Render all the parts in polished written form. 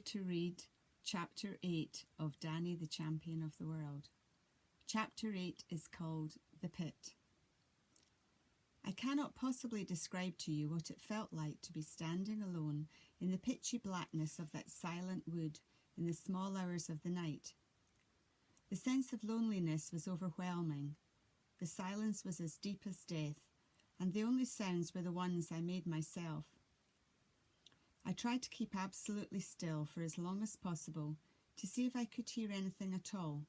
to read Chapter 8 of Danny the Champion of the World. Chapter 8 is called The Pit. I cannot possibly describe to you what it felt like to be standing alone in the pitchy blackness of that silent wood in the small hours of the night. The sense of loneliness was overwhelming. The silence was as deep as death, and the only sounds were the ones I made myself. I tried to keep absolutely still for as long as possible to see if I could hear anything at all.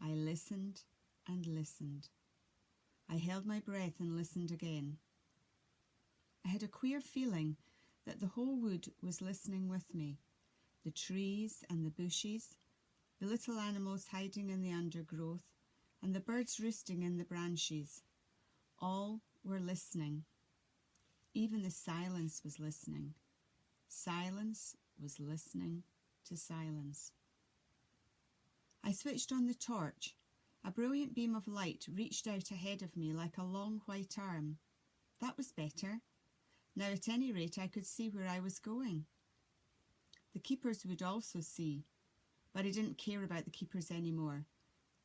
I listened and listened. I held my breath and listened again. I had a queer feeling that the whole wood was listening with me. The trees and the bushes, the little animals hiding in the undergrowth, and the birds roosting in the branches. All were listening. Even the silence was listening. Silence was listening to silence. I switched on the torch. A brilliant beam of light reached out ahead of me like a long white arm. That was better. Now at any rate I could see where I was going. The keepers would also see, but I didn't care about the keepers anymore.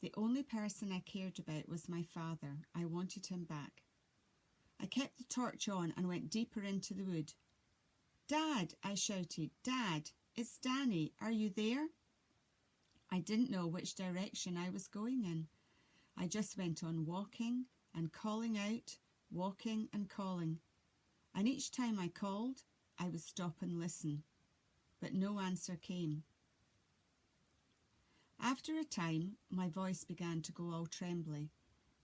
The only person I cared about was my father. I wanted him back. I kept the torch on and went deeper into the wood. "Dad," I shouted. "Dad, it's Danny. Are you there?" I didn't know which direction I was going in. I just went on walking and calling out, walking and calling. And each time I called, I would stop and listen. But no answer came. After a time, my voice began to go all trembly.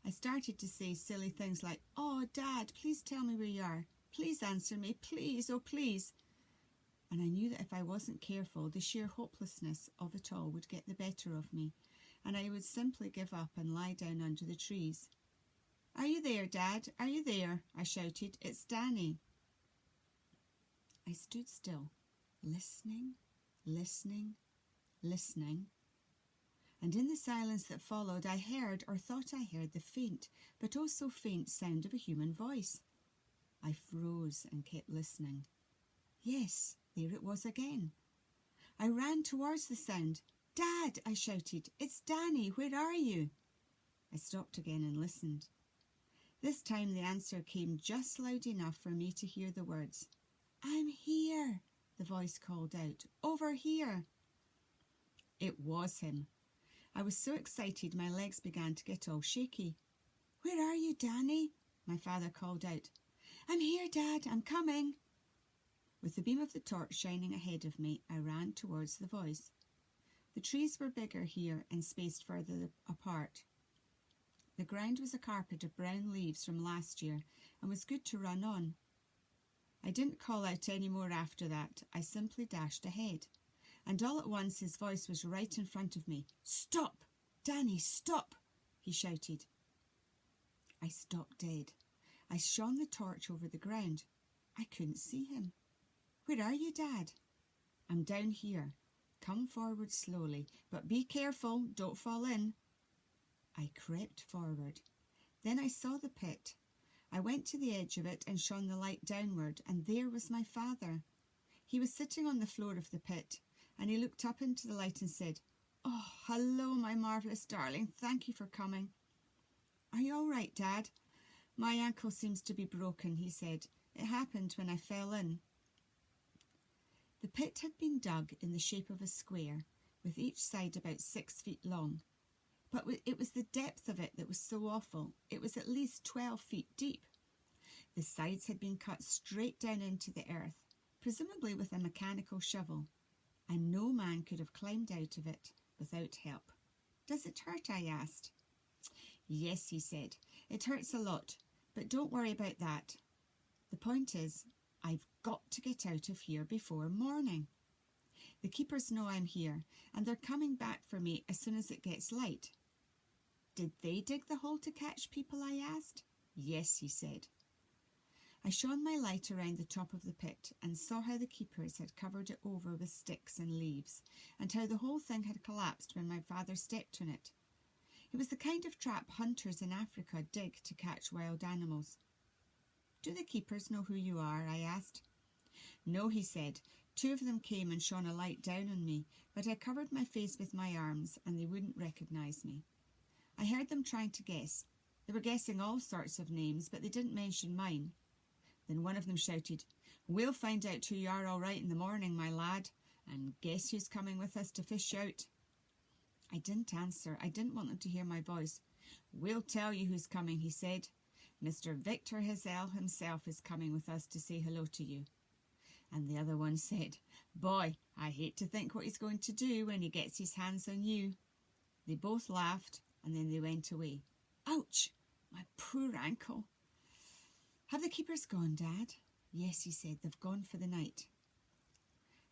I started to say silly things like, "Oh, Dad, please tell me where you are. Please answer me, please, oh please." And I knew that if I wasn't careful, the sheer hopelessness of it all would get the better of me, and I would simply give up and lie down under the trees. "Are you there, Dad? Are you there?" I shouted. "It's Danny." I stood still, listening, listening, listening. And in the silence that followed, I heard, or thought I heard, the faint, but oh so faint sound of a human voice. I froze and kept listening. Yes, there it was again. I ran towards the sound. "Dad," I shouted, "it's Danny. Where are you?" I stopped again and listened. This time the answer came just loud enough for me to hear the words. "I'm here," the voice called out. "Over here." It was him. I was so excited my legs began to get all shaky. "Where are you, Danny?" my father called out. "I'm here, Dad. I'm coming." With the beam of the torch shining ahead of me, I ran towards the voice. The trees were bigger here and spaced further apart. The ground was a carpet of brown leaves from last year and was good to run on. I didn't call out any more after that. I simply dashed ahead. And all at once his voice was right in front of me. "Stop! Danny, stop!" he shouted. I stopped dead. I shone the torch over the ground. I couldn't see him. "Where are you, Dad?" "I'm down here. Come forward slowly, but be careful, don't fall in." I crept forward. Then I saw the pit. I went to the edge of it and shone the light downward, and there was my father. He was sitting on the floor of the pit, and he looked up into the light and said, "Oh, hello, my marvellous darling. Thank you for coming." "Are you all right, Dad?" "My ankle seems to be broken," he said. "It happened when I fell in." The pit had been dug in the shape of a square, with each side about 6 feet long. But it was the depth of it that was so awful. It was at least 12 feet deep. The sides had been cut straight down into the earth, presumably with a mechanical shovel, and no man could have climbed out of it without help. "Does it hurt?" I asked. "Yes," he said. "It hurts a lot, but don't worry about that. The point is, I've got to get out of here before morning. The keepers know I'm here, and they're coming back for me as soon as it gets light." "Did they dig the hole to catch people?" I asked. "Yes," he said. I shone my light around the top of the pit and saw how the keepers had covered it over with sticks and leaves, and how the whole thing had collapsed when my father stepped on it. It was the kind of trap hunters in Africa dig to catch wild animals. "Do the keepers know who you are?" I asked. "No," he said, 2 of them came and shone a light down on me, but I covered my face with my arms and they wouldn't recognise me. I heard them trying to guess. They were guessing all sorts of names, but they didn't mention mine. Then one of them shouted, "We'll find out who you are all right in the morning, my lad, and guess who's coming with us to fish out?" I didn't answer. I didn't want them to hear my voice. "We'll tell you who's coming," he said. "Mr. Victor Hazel himself is coming with us to say hello to you." And the other one said, "Boy, I hate to think what he's going to do when he gets his hands on you." They both laughed and then they went away. Ouch! My poor ankle. "Have the keepers gone, Dad?" "Yes," he said, "they've gone for the night."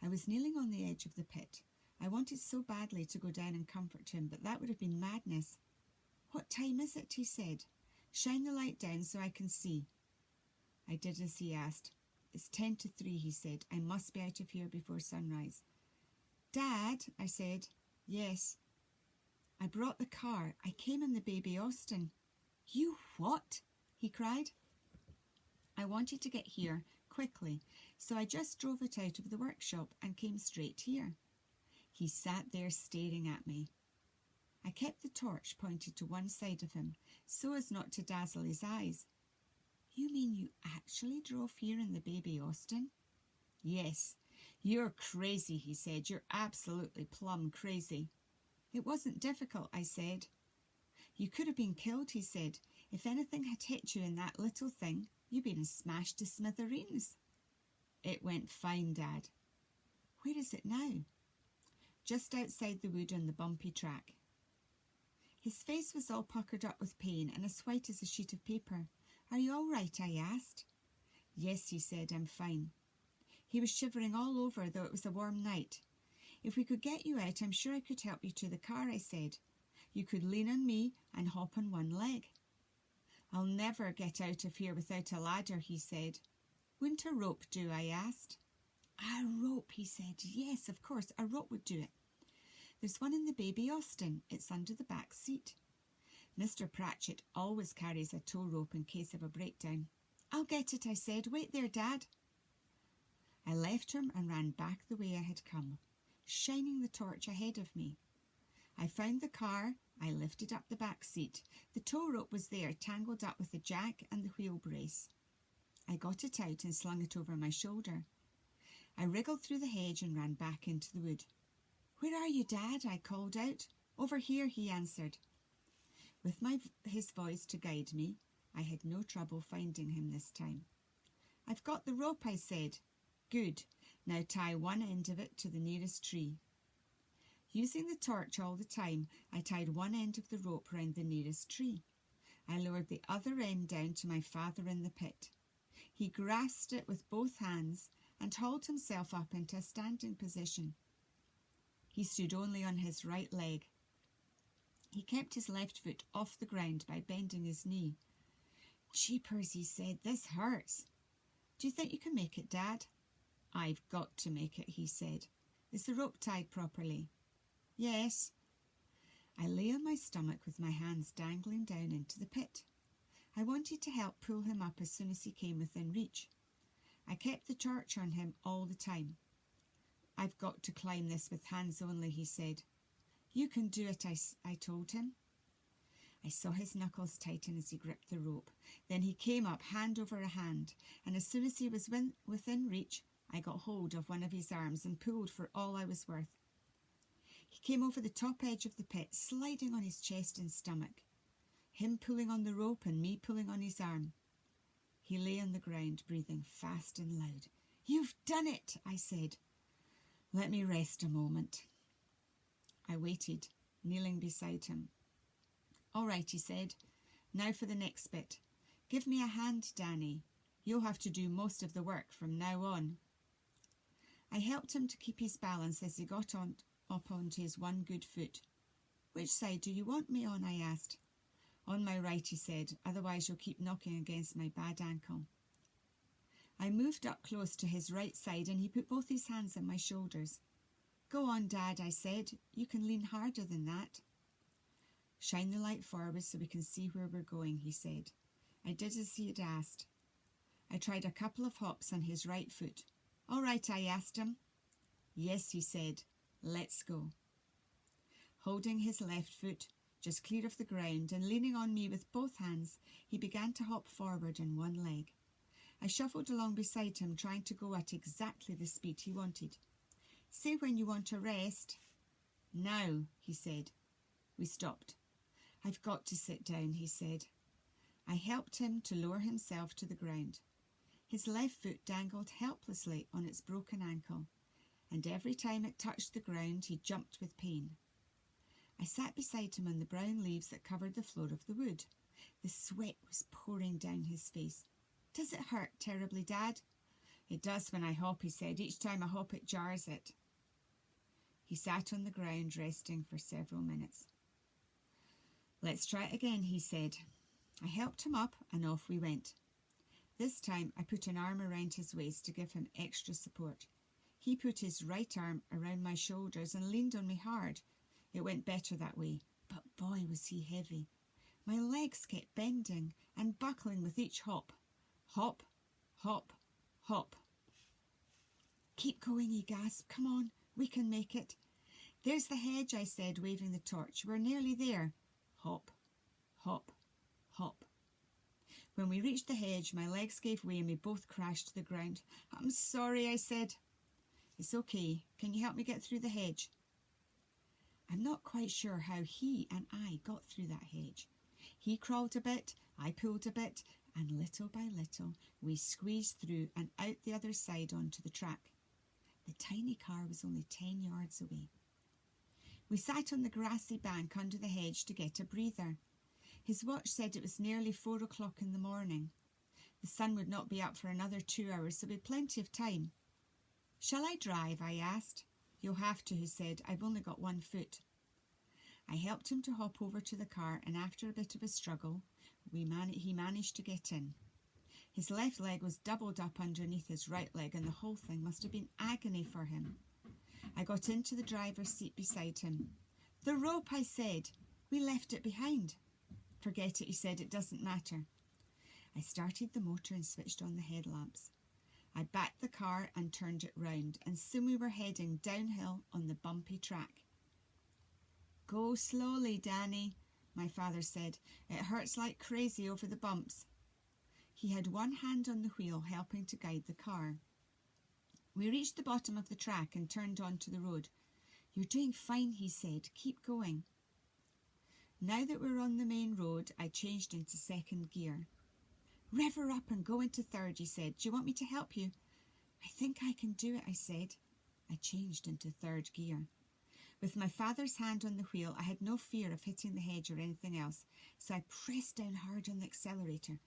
I was kneeling on the edge of the pit. I wanted so badly to go down and comfort him, but that would have been madness. "What time is it?" he said. "Shine the light down so I can see." I did as he asked. "It's 10 to 3, he said. "I must be out of here before sunrise." "Dad," I said. "Yes." "I brought the car. I came in the baby Austin." "You what?" he cried. I wanted to get here quickly, so I just drove it out of the workshop and came straight here. He sat there staring at me. I kept the torch pointed to one side of him, so as not to dazzle his eyes. "You mean you actually drove here in the baby Austin?" "Yes. You're crazy," he said. "You're absolutely plumb crazy." "It wasn't difficult," I said. "You could have been killed," he said. "If anything had hit you in that little thing, you'd been smashed to smithereens." "It went fine, Dad." "Where is it now?" "Just outside the wood on the bumpy track." His face was all puckered up with pain and as white as a sheet of paper. "Are you all right?" I asked. "Yes," he said, "I'm fine." He was shivering all over, though it was a warm night. "If we could get you out, I'm sure I could help you to the car," I said. "You could lean on me and hop on one leg." "I'll never get out of here without a ladder," he said. "Wouldn't a rope do?" I asked. "A rope," he said. "Yes, of course, a rope would do it. There's one in the baby Austin. It's under the back seat. Mr. Pratchett always carries a tow rope in case of a breakdown." "I'll get it," I said. "Wait there, Dad." I left him and ran back the way I had come, shining the torch ahead of me. I found the car. I lifted up the back seat. The tow rope was there, tangled up with the jack and the wheel brace. I got it out and slung it over my shoulder. I wriggled through the hedge and ran back into the wood. "Where are you, Dad?" I called out. "Over here," he answered. With his voice to guide me, I had no trouble finding him this time. "I've got the rope," I said. "Good. Now tie one end of it to the nearest tree." Using the torch all the time, I tied one end of the rope round the nearest tree. I lowered the other end down to my father in the pit. He grasped it with both hands and hauled himself up into a standing position. He stood only on his right leg. He kept his left foot off the ground by bending his knee. "Jeepers," he said, "this hurts." "Do you think you can make it, Dad?" "I've got to make it," he said. "Is the rope tied properly?" "Yes." I lay on my stomach with my hands dangling down into the pit. I wanted to help pull him up as soon as he came within reach. I kept the torch on him all the time. "I've got to climb this with hands only," he said. "You can do it," I told him. I saw his knuckles tighten as he gripped the rope. Then he came up hand over a hand, and as soon as he was within reach, I got hold of one of his arms and pulled for all I was worth. He came over the top edge of the pit, sliding on his chest and stomach, him pulling on the rope and me pulling on his arm. He lay on the ground, breathing fast and loud. "You've done it," I said. "Let me rest a moment." I waited, kneeling beside him. "All right," he said. "Now for the next bit. Give me a hand, Danny. You'll have to do most of the work from now on." I helped him to keep his balance as he got up onto his one good foot. "Which side do you want me on?" I asked. "On my right," he said. "Otherwise you'll keep knocking against my bad ankle." I moved up close to his right side and he put both his hands on my shoulders. "Go on, Dad," I said. "You can lean harder than that." "Shine the light forward so we can see where we're going," he said. I did as he had asked. I tried a couple of hops on his right foot. "All right," I asked him. Yes, he said, let's go. Holding his left foot just clear of the ground and leaning on me with both hands, he began to hop forward on one leg. I shuffled along beside him, trying to go at exactly the speed he wanted. Say when you want to rest. Now, he said. We stopped. I've got to sit down, he said. I helped him to lower himself to the ground. His left foot dangled helplessly on its broken ankle, and every time it touched the ground, he jumped with pain. I sat beside him on the brown leaves that covered the floor of the wood. The sweat was pouring down his face. Does it hurt terribly, Dad? It does when I hop, he said. Each time I hop, it jars it. He sat on the ground, resting for several minutes. Let's try it again, he said. I helped him up and off we went. This time I put an arm around his waist to give him extra support. He put his right arm around my shoulders and leaned on me hard. It went better that way, but boy was he heavy. My legs kept bending and buckling with each hop. Hop, hop, hop. Keep going, he gasped. Come on, we can make it. There's the hedge, I said, waving the torch. We're nearly there. Hop, hop, hop. When we reached the hedge, my legs gave way and we both crashed to the ground. I'm sorry, I said. It's okay. Can you help me get through the hedge? I'm not quite sure how he and I got through that hedge. He crawled a bit, I pulled a bit, and little by little we squeezed through and out the other side onto the track. The tiny car was only 10 yards away. We sat on the grassy bank under the hedge to get a breather. His watch said it was nearly 4 o'clock in the morning. The sun would not be up for another 2 hours, so we had plenty of time. Shall I drive? I asked. You'll have to, he said. I've only got one foot. I helped him to hop over to the car, and after a bit of a struggle, he managed to get in. His left leg was doubled up underneath his right leg, and the whole thing must have been agony for him. I got into the driver's seat beside him. The rope, I said. We left it behind. Forget it, he said. It doesn't matter. I started the motor and switched on the headlamps. I backed the car and turned it round, and soon we were heading downhill on the bumpy track. Go slowly, Danny, my father said. It hurts like crazy over the bumps. He had one hand on the wheel, helping to guide the car. We reached the bottom of the track and turned onto the road. You're doing fine, he said. Keep going. Now that we're on the main road, I changed into second gear. Rev her up and go into third, he said. Do you want me to help you? I think I can do it, I said. I changed into third gear. With my father's hand on the wheel, I had no fear of hitting the hedge or anything else, so I pressed down hard on the accelerator.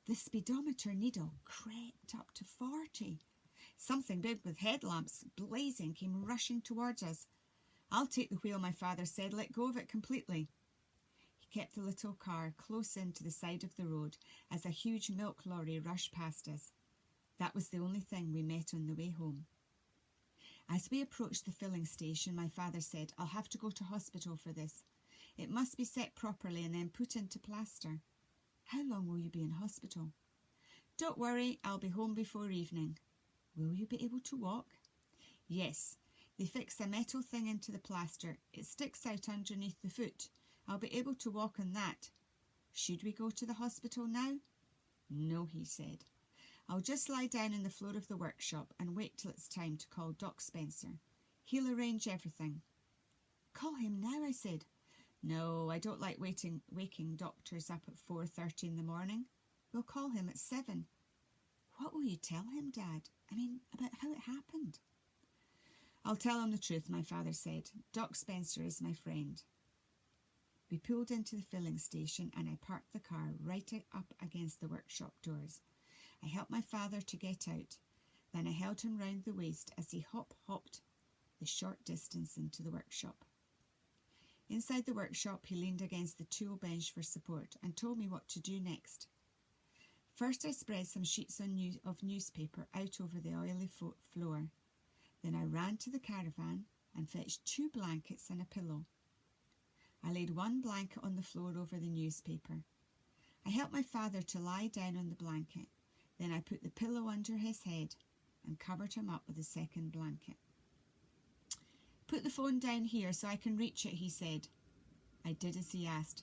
The speedometer needle crept up to 40. Something big with headlamps blazing came rushing towards us. I'll take the wheel, my father said. Let go of it completely. He kept the little car close in to the side of the road as a huge milk lorry rushed past us. That was the only thing we met on the way home. As we approached the filling station, my father said, I'll have to go to hospital for this. It must be set properly and then put into plaster. How long will you be in hospital? Don't worry, I'll be home before evening. Will you be able to walk? Yes. They fix a metal thing into the plaster. It sticks out underneath the foot. I'll be able to walk on that. Should we go to the hospital now? No, he said. I'll just lie down on the floor of the workshop and wait till it's time to call Doc Spencer. He'll arrange everything. Call him now, I said. No, I don't like waking doctors up at 4:30 in the morning. We'll call him at 7. What will you tell him, Dad? About how it happened. I'll tell him the truth, my father said. Doc Spencer is my friend. We pulled into the filling station and I parked the car right up against the workshop doors. I helped my father to get out. Then I held him round the waist as he hopped the short distance into the workshop. Inside the workshop, he leaned against the tool bench for support and told me what to do next. First, I spread some sheets of newspaper out over the oily floor. Then I ran to the caravan and fetched 2 blankets and a pillow. I laid one blanket on the floor over the newspaper. I helped my father to lie down on the blanket. Then I put the pillow under his head and covered him up with a second blanket. Put the phone down here so I can reach it, he said. I did as he asked.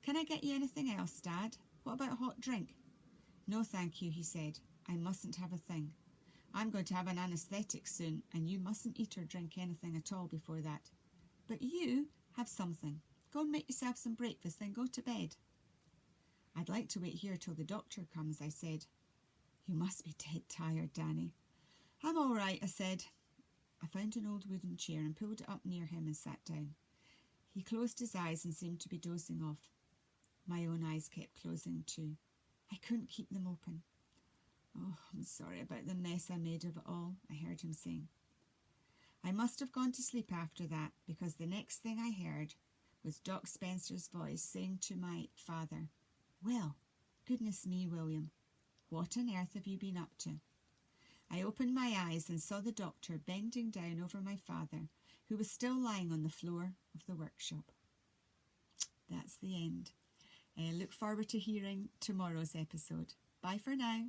Can I get you anything else, Dad? What about a hot drink? No, thank you, he said. I mustn't have a thing. I'm going to have an anaesthetic soon, and you mustn't eat or drink anything at all before that. But you have something. Go and make yourself some breakfast, then go to bed. I'd like to wait here till the doctor comes, I said. You must be dead tired, Danny. I'm all right, I said. I found an old wooden chair and pulled it up near him and sat down. He closed his eyes and seemed to be dozing off. My own eyes kept closing too. I couldn't keep them open. Oh, I'm sorry about the mess I made of it all, I heard him saying. I must have gone to sleep after that, because the next thing I heard was Doc Spencer's voice saying to my father, Well, goodness me, William, what on earth have you been up to? I opened my eyes and saw the doctor bending down over my father, who was still lying on the floor of the workshop. That's the end. Look forward to hearing tomorrow's episode. Bye for now.